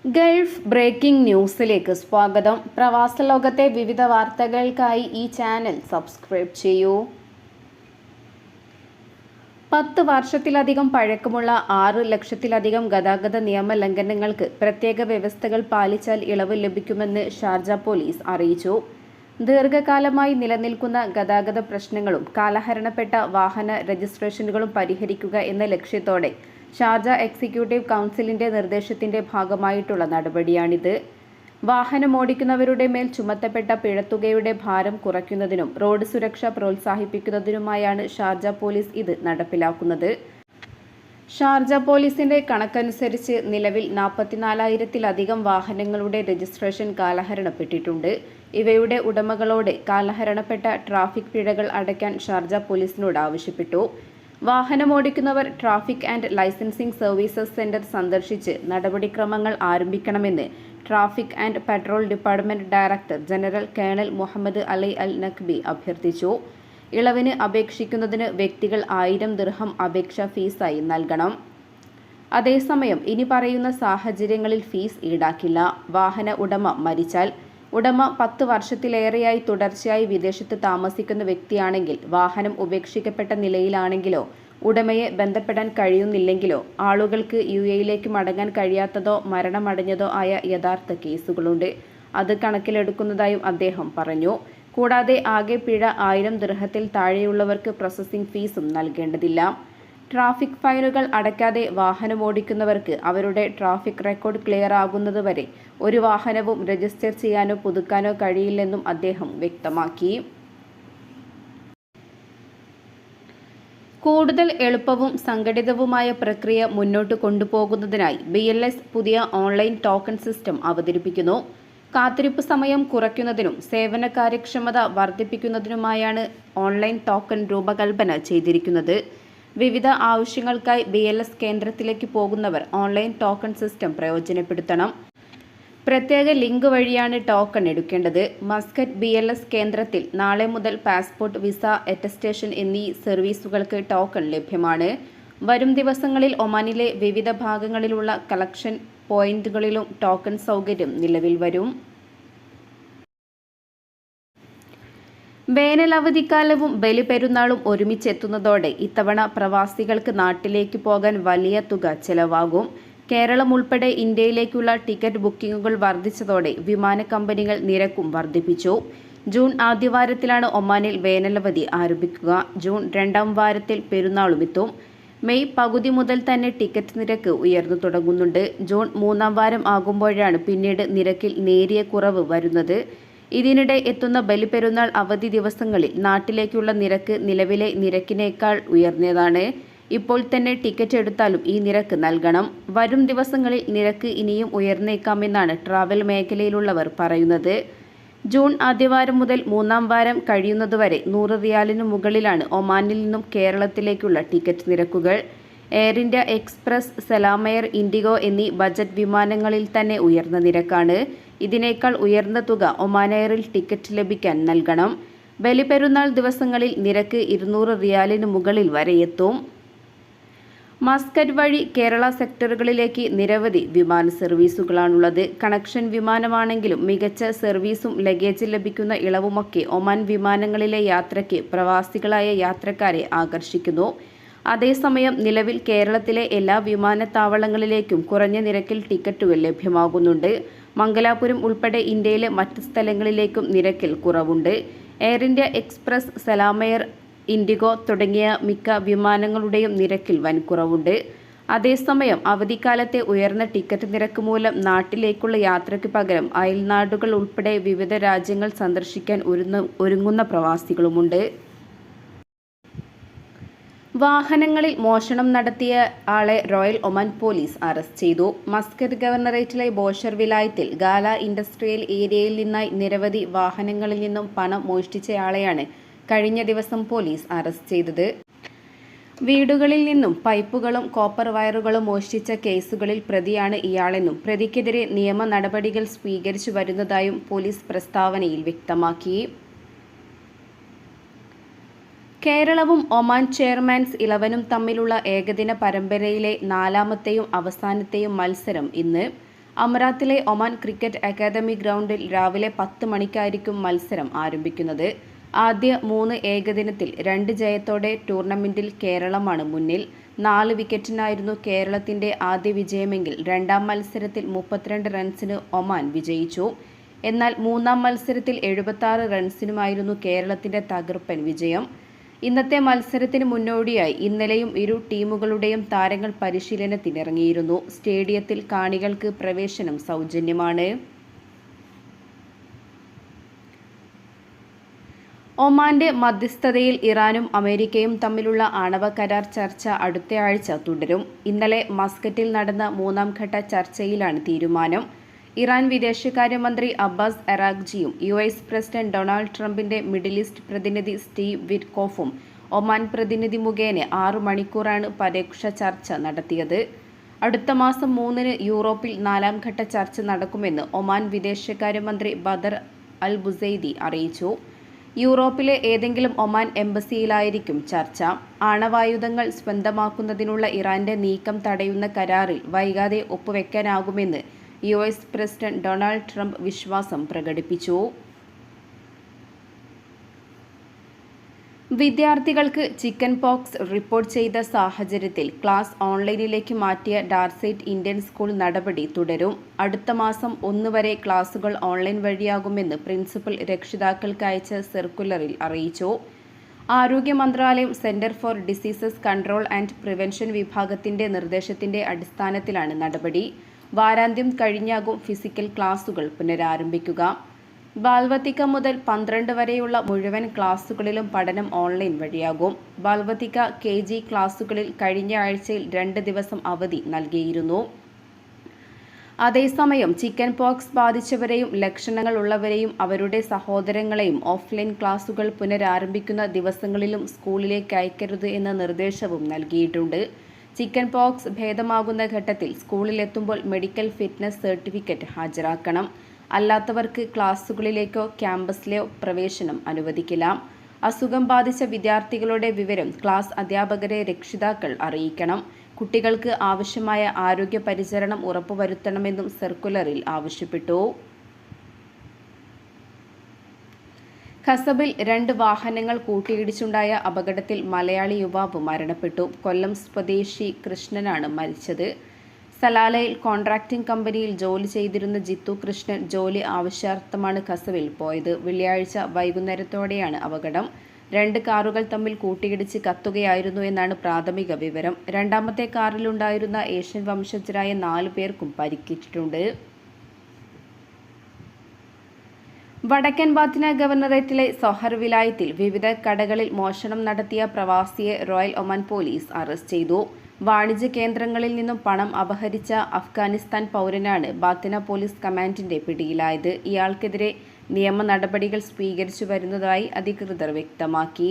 Gulf breaking ന്യൂസിലേക്ക് സ്വാഗതം. പ്രവാസ ലോകത്തെ വിവിധ വാർത്തകൾക്കായി ഈ ചാനൽ സബ്സ്ക്രൈബ് ചെയ്യൂ. 10 വർഷത്തിലധികം പഴക്കമുള്ള 6 ലക്ഷത്തിലധികം ഗതാഗത നിയമ ലംഘനങ്ങൾക്ക് പ്രത്യേക വ്യവസ്ഥകൾ പാലിച്ചാൽ ഇളവ് ലഭിക്കുമെന്ന് ഷാർജ പോലീസ് അറിയിച്ചു. ദീർഘകാലമായി നിലനിൽക്കുന്ന ഗതാഗത പ്രശ്നങ്ങളും കാലഹരണപ്പെട്ട വാഹന രജിസ്ട്രേഷനുകളും പരിഹരിക്കുക എന്ന ലക്ഷ്യത്തോടെ ഷാർജ എക്സിക്യൂട്ടീവ് കൗൺസിലിന്റെ നിർദ്ദേശത്തിന്റെ ഭാഗമായിട്ടുള്ള നടപടിയാണിത്. വാഹനമോടിക്കുന്നവരുടെ മേൽ ചുമത്തപ്പെട്ട പിഴത്തുകയുടെ ഭാരം കുറയ്ക്കുന്നതിനും റോഡ് സുരക്ഷ പ്രോത്സാഹിപ്പിക്കുന്നതിനുമായാണ് ഷാർജ പോലീസ് ഇത് നടപ്പിലാക്കുന്നത്. ഷാർജ പോലീസിന്റെ കണക്കനുസരിച്ച് നിലവിൽ 44,000-ലധികം വാഹനങ്ങളുടെ രജിസ്ട്രേഷൻ കാലഹരണപ്പെട്ടിട്ടുണ്ട്. ഇവയുടെ ഉടമകളോട് കാലഹരണപ്പെട്ട ട്രാഫിക് പിഴകൾ അടയ്ക്കാൻ ഷാർജ പോലീസിനോട് ആവശ്യപ്പെട്ടു. വാഹനമോടിക്കുന്നവർ traffic and licensing services centre സന്ദർശിച്ച് നടപടിക്രമങ്ങൾ ആരംഭിക്കണമെന്ന് traffic and patrol department director general colonel Muhammad Ali Al Naqbi അഭ്യർത്ഥിച്ചു. ഇളവിന് അപേക്ഷിക്കുന്നതിന് വ്യക്തികൾ 1000 ദിർഹം അപേക്ഷാ ഫീസായി നൽകണം. അതേസമയം ഇനി പറയുന്ന സാഹചര്യങ്ങളിൽ ഫീസ് ഈടാക്കില്ല. വാഹന ഉടമ മരിച്ചാൽ, ഉടമ 10 വർഷത്തിലേറെയായി തുടർച്ചയായി വിദേശത്ത് താമസിക്കുന്ന വ്യക്തിയാണെങ്കിൽ, വാഹനം ഉപേക്ഷിക്കപ്പെട്ട നിലയിലാണെങ്കിലോ, ഉടമയെ ബന്ധപ്പെടാൻ കഴിയുന്നില്ലെങ്കിലോ, ആളുകൾക്ക് UAE-യിലേക്ക് മടങ്ങാൻ കഴിയാത്തതോ മരണമടഞ്ഞതോ ആയ യഥാർത്ഥ കേസുകളുണ്ട്. അത് കണക്കിലെടുക്കുന്നതായും അദ്ദേഹം പറഞ്ഞു. കൂടാതെ ആകെ പിഴ 1000 ദിർഹത്തിൽ താഴെയുള്ളവർക്ക് പ്രോസസ്സിംഗ് ഫീസും നൽകേണ്ടതില്ല. ട്രാഫിക് ഫൈനുകൾ അടയ്ക്കാതെ വാഹനമോടിക്കുന്നവർക്ക് അവരുടെ ട്രാഫിക് റെക്കോർഡ് ക്ലിയർ ആകുന്നതുവരെ ഒരു വാഹനവും രജിസ്റ്റർ ചെയ്യാനോ പുതുക്കാനോ കഴിയില്ലെന്നും അദ്ദേഹം വ്യക്തമാക്കി. കൂടുതൽ എളുപ്പവും സംഘടിതവുമായ പ്രക്രിയ മുന്നോട്ട് കൊണ്ടുപോകുന്നതിനായി BLS പുതിയ ഓൺലൈൻ ടോക്കൺ സിസ്റ്റം അവതരിപ്പിക്കുന്നു. കാത്തിരിപ്പ് സമയം കുറയ്ക്കുന്നതിനും സേവന കാര്യക്ഷമത വർദ്ധിപ്പിക്കുന്നതിനുമായാണ് ഓൺലൈൻ ടോക്കൺ രൂപകൽപ്പന ചെയ്തിരിക്കുന്നത്. വിവിധ ആവശ്യങ്ങൾക്കായി BLS കേന്ദ്രത്തിലേക്ക് പോകുന്നവർ ഓൺലൈൻ ടോക്കൺ സിസ്റ്റം പ്രയോജനപ്പെടുത്തണം. പ്രത്യേക ലിങ്ക് വഴിയാണ് ടോക്കൺ എടുക്കേണ്ടത്. മസ്കറ്റ് BLS കേന്ദ്രത്തിൽ നാളെ മുതൽ പാസ്പോർട്ട്, വിസ, അറ്റസ്റ്റേഷൻ എന്നീ സർവീസുകൾക്ക് ടോക്കൺ ലഭ്യമാണ്. വരും ദിവസങ്ങളിൽ ഒമാനിലെ വിവിധ ഭാഗങ്ങളിലുള്ള കളക്ഷൻ പോയിന്റുകളിലും ടോക്കൺ സൗകര്യം നിലവിൽ വരും. വേനലവധിക്കാലവും ബലിപെരുന്നാളും ഒരുമിച്ചെത്തുന്നതോടെ ഇത്തവണ പ്രവാസികൾക്ക് നാട്ടിലേക്ക് പോകാൻ വലിയ തുക ചെലവാകും. കേരളം ഉൾപ്പെടെ ഇന്ത്യയിലേക്കുള്ള ടിക്കറ്റ് ബുക്കിംഗുകൾ വർദ്ധിച്ചതോടെ വിമാന കമ്പനികൾ നിരക്കും വർദ്ധിപ്പിച്ചു. ജൂൺ ആദ്യവാരത്തിലാണ് ഒമാനിൽ വേനലവധി ആരംഭിക്കുക. ജൂൺ 2ാം വാരത്തിൽ പെരുന്നാളും എത്തും. മെയ് പകുതി മുതൽ തന്നെ ടിക്കറ്റ് നിരക്ക് ഉയർന്നു തുടങ്ങുന്നുണ്ട്. ജൂൺ 3ാം വാരം ആകുമ്പോഴാണ് പിന്നീട് നിരക്കിൽ നേരിയ കുറവ് വരുന്നത്. ഇതിനിടെ എത്തുന്ന ബലിപെരുന്നാൾ അവധി ദിവസങ്ങളിൽ നാട്ടിലേക്കുള്ള നിരക്ക് നിലവിലെ നിരക്കിനേക്കാൾ ഉയർന്നതാണ്. ഇപ്പോൾ തന്നെ ടിക്കറ്റ് എടുത്താലും ഈ നിരക്ക് നൽകണം. വരും ദിവസങ്ങളിൽ നിരക്ക് ഇനിയും ഉയർന്നേക്കാമെന്നാണ് ട്രാവൽ മേഖലയിലുള്ളവർ പറയുന്നത്. ജൂൺ ആദ്യവാരം മുതൽ 3ാം വാരം കഴിയുന്നതുവരെ 100 റിയാലിനു മുകളിലാണ് ഒമാനിൽ നിന്നും കേരളത്തിലേക്കുള്ള ടിക്കറ്റ് നിരക്കുകൾ. എയർ ഇന്ത്യ എക്സ്പ്രസ്, സലാമെയർ, ഇൻഡിഗോ എന്നീ ബജറ്റ് വിമാനങ്ങളിൽ തന്നെ ഉയർന്ന നിരക്കാണ്. ഇതിനേക്കാൾ ഉയർന്ന തുക ഒമാൻ എയറിൽ ടിക്കറ്റ് ലഭിക്കാൻ നൽകണം. ബലിപെരുന്നാൾ ദിവസങ്ങളിൽ നിരക്ക് 200 റിയാലിനു മുകളിൽ വരെ എത്തും. മസ്കറ്റ് വഴി കേരള സെക്ടറുകളിലേക്ക് നിരവധി വിമാന സർവീസുകളാണുള്ളത്. കണക്ഷൻ വിമാനമാണെങ്കിലും മികച്ച സർവീസും ലഗേജ് ലഭിക്കുന്ന ഇളവുമൊക്കെ ഒമാൻ വിമാനങ്ങളിലെ യാത്രയ്ക്ക് പ്രവാസികളായ യാത്രക്കാരെ ആകർഷിക്കുന്നു. അതേസമയം നിലവിൽ കേരളത്തിലെ എല്ലാ വിമാനത്താവളങ്ങളിലേക്കും കുറഞ്ഞ നിരക്കിൽ ടിക്കറ്റുകൾ ലഭ്യമാകുന്നുണ്ട്. മംഗലാപുരം ഉൾപ്പെടെ ഇന്ത്യയിലെ മറ്റ് സ്ഥലങ്ങളിലേക്കും നിരക്കിൽ കുറവുണ്ട്. എയർ ഇന്ത്യ എക്സ്പ്രസ്, സലാമെയർ, ഇൻഡിഗോ തുടങ്ങിയ മിക്ക വിമാനങ്ങളുടെയും നിരക്കിൽ വൻ കുറവുണ്ട്. അതേസമയം അവധിക്കാലത്തെ ഉയർന്ന ടിക്കറ്റ് നിരക്ക് മൂലം നാട്ടിലേക്കുള്ള യാത്രയ്ക്ക് പകരം അയൽനാടുകൾ ഉൾപ്പെടെ വിവിധ രാജ്യങ്ങൾ സന്ദർശിക്കാൻ ഒരുങ്ങുന്ന പ്രവാസികളുമുണ്ട്. വാഹനങ്ങളിൽ മോഷണം നടത്തിയ ആളെ റോയൽ ഒമാൻ പോലീസ് അറസ്റ്റ് ചെയ്തു. മസ്കറ്റ് ഗവർണറേറ്റിലെ ബോഷർ വിലായത്തിൽ ഗാല ഇൻഡസ്ട്രിയൽ ഏരിയയിൽ നിന്നായി നിരവധി വാഹനങ്ങളിൽ നിന്നും പണം മോഷ്ടിച്ചയാളെയാണ് കഴിഞ്ഞ ദിവസം പോലീസ് അറസ്റ്റ് ചെയ്തത്. വീടുകളിൽ നിന്നും പൈപ്പുകളും കോപ്പർ വയറുകളും മോഷ്ടിച്ച കേസുകളിൽ പ്രതിയാണ് ഇയാളെന്നും പ്രതിക്കെതിരെ നിയമ നടപടികൾ സ്വീകരിച്ചു വരുന്നതായും പോലീസ് പ്രസ്താവനയിൽ വ്യക്തമാക്കി. കേരളവും ഒമാൻ ചെയർമാൻസ് 11 തമ്മിലുള്ള ഏകദിന പരമ്പരയിലെ 4ാമത്തെയും അവസാനത്തെയും മത്സരം ഇന്ന്. അമറാത്തിലെ ഒമാൻ ക്രിക്കറ്റ് അക്കാദമി ഗ്രൗണ്ടിൽ രാവിലെ 10 മണിക്കായിരിക്കും മത്സരം ആരംഭിക്കുന്നത്. ആദ്യ 3 ഏകദിനത്തിൽ 2 ജയത്തോടെ ടൂർണമെന്റിൽ കേരളമാണ് മുന്നിൽ. 4 വിക്കറ്റിനായിരുന്നു കേരളത്തിന്റെ ആദ്യ വിജയമെങ്കിൽ രണ്ടാം മത്സരത്തിൽ 32 റൺസിന് ഒമാൻ വിജയിച്ചു. എന്നാൽ മൂന്നാം മത്സരത്തിൽ 76 റൺസിനുമായിരുന്നു കേരളത്തിന്റെ തകർപ്പൻ വിജയം. ഇന്നത്തെ മത്സരത്തിന് മുന്നോടിയായി ഇന്നലെയും ഇരു ടീമുകളുടെയും താരങ്ങൾ പരിശീലനത്തിനിറങ്ങിയിരുന്നു. സ്റ്റേഡിയത്തിൽ കാണികൾക്ക് പ്രവേശനം സൗജന്യമാണ്. ഒമാന്റെ മധ്യസ്ഥതയിൽ ഇറാനും അമേരിക്കയും തമ്മിലുള്ള ആണവ കരാർ ചർച്ച അടുത്തയാഴ്ച തുടരും. ഇന്നലെ മസ്കറ്റിൽ നടന്ന 3ാം ഘട്ട ചർച്ചയിലാണ് തീരുമാനം. ഇറാൻ വിദേശകാര്യമന്ത്രി അബ്ബാസ് അറാഗ്ചിയും US പ്രസിഡന്റ് ഡൊണാൾഡ് ട്രംപിന്റെ മിഡിൽ ഈസ്റ്റ് പ്രതിനിധി സ്റ്റീവ് വിറ്റ്കോഫും ഒമാൻ പ്രതിനിധി മുഖേന 6 മണിക്കൂറാണ് പരോക്ഷ ചർച്ച നടത്തിയത്. അടുത്ത മാസം 3-ന് യൂറോപ്പിൽ 4ാം ഘട്ട ചർച്ച നടക്കുമെന്ന് ഒമാൻ വിദേശകാര്യമന്ത്രി ബദർ അൽ ബുസൈദി അറിയിച്ചു. യൂറോപ്പിലെ ഏതെങ്കിലും ഒമാൻ എംബസിയിലായിരിക്കും ചർച്ച. ആണവായുധങ്ങൾ സ്വന്തമാക്കുന്നതിനുള്ള ഇറാന്റെ നീക്കം തടയുന്ന കരാറിൽ വൈകാതെ ഒപ്പുവെക്കാനാകുമെന്ന് US പ്രസിഡന്റ് ഡൊണാൾഡ് ട്രംപ് വിശ്വാസം പ്രകടിപ്പിച്ചു. വിദ്യാർത്ഥികൾക്ക് ചിക്കൻ പോക്സ് റിപ്പോർട്ട് ചെയ്ത സാഹചര്യത്തിൽ ക്ലാസ് ഓൺലൈനിലേക്ക് മാറ്റിയ ഡാർസെറ്റ് ഇന്ത്യൻ സ്കൂൾ നടപടി തുടരും. അടുത്ത മാസം 1 വരെ ക്ലാസുകൾ ഓൺലൈൻ വഴിയാകുമെന്ന് പ്രിൻസിപ്പൽ രക്ഷിതാക്കൾക്ക് അയച്ച സർക്കുലറിൽ അറിയിച്ചു. ആരോഗ്യ മന്ത്രാലയം centre for diseases control and prevention വിഭാഗത്തിന്റെ നിർദ്ദേശത്തിന്റെ അടിസ്ഥാനത്തിലാണ് നടപടി. വാരാന്ത്യം കഴിഞ്ഞാകും ഫിസിക്കൽ ക്ലാസുകൾ പുനരാരംഭിക്കുക. ബാൽവത്തിക മുതൽ 12 വരെയുള്ള മുഴുവൻ ക്ലാസുകളിലും പഠനം ഓൺലൈൻ വഴിയാകും. ബാൽവത്തിക KG ക്ലാസുകളിൽ കഴിഞ്ഞ ആഴ്ചയിൽ 2 ദിവസം അവധി നൽകിയിരുന്നു. അതേസമയം ചിക്കൻ പോക്സ് ബാധിച്ചവരെയും ലക്ഷണങ്ങൾ ഉള്ളവരെയും അവരുടെ സഹോദരങ്ങളെയും ഓഫ്ലൈൻ ക്ലാസുകൾ പുനരാരംഭിക്കുന്ന ദിവസങ്ങളിലും സ്കൂളിലേക്ക് അയക്കരുത് എന്ന നിർദ്ദേശവും നൽകിയിട്ടുണ്ട്. ചിക്കൻ പോക്സ് ഭേദമാകുന്ന ഘട്ടത്തിൽ സ്കൂളിലെത്തുമ്പോൾ മെഡിക്കൽ ഫിറ്റ്നസ് സർട്ടിഫിക്കറ്റ് ഹാജരാക്കണം. അല്ലാത്തവർക്ക് ക്ലാസുകളിലേക്കോ ക്യാമ്പസിലോ പ്രവേശനം അനുവദിക്കില്ല. അസുഖം ബാധിച്ച വിദ്യാർത്ഥികളുടെ വിവരം ക്ലാസ് അധ്യാപകരെ രക്ഷിതാക്കൾ അറിയിക്കണം. കുട്ടികൾക്ക് ആവശ്യമായ ആരോഗ്യ പരിചരണം ഉറപ്പുവരുത്തണമെന്നും സർക്കുലറിൽ ആവശ്യപ്പെട്ടു. ഖസബിൽ 2 വാഹനങ്ങൾ കൂട്ടിയിടിച്ചുണ്ടായ അപകടത്തിൽ മലയാളി യുവാവ് മരണപ്പെട്ടു. കൊല്ലം സ്വദേശി കൃഷ്ണനാണ് മരിച്ചത്. സലാലയിൽ കോൺട്രാക്ടിംഗ് കമ്പനിയിൽ ജോലി ചെയ്തിരുന്ന ജിത്തു കൃഷ്ണൻ ജോലി ആവശ്യാർത്ഥമാണ് ഖസബിൽ പോയത്. വെള്ളിയാഴ്ച വൈകുന്നേരത്തോടെയാണ് അപകടം. 2 കാറുകൾ തമ്മിൽ കൂട്ടിയിടിച്ച് കത്തുകയായിരുന്നു എന്നാണ് പ്രാഥമിക വിവരം. രണ്ടാമത്തെ കാറിലുണ്ടായിരുന്ന ഏഷ്യൻ വംശജരായ 4 പേർക്കും പരിക്കേറ്റിട്ടുണ്ട്. വടക്കൻ ബാത്തിന ഗവർണറേറ്റിലെ സൊഹർ വിലായത്തിൽ വിവിധ കടകളിൽ മോഷണം നടത്തിയ പ്രവാസിയെ റോയൽ ഒമാൻ പോലീസ് അറസ്റ്റ് ചെയ്തു. വാണിജ്യ കേന്ദ്രങ്ങളിൽ നിന്നും പണം അപഹരിച്ച അഫ്ഗാനിസ്ഥാൻ പൗരനാണ് ബാത്തിന പോലീസ് കമാൻഡിന്റെ പിടിയിലായത്. ഇയാൾക്കെതിരെ നിയമ നടപടികൾ സ്വീകരിച്ചു വരുന്നതായി അധികൃതർ വ്യക്തമാക്കി.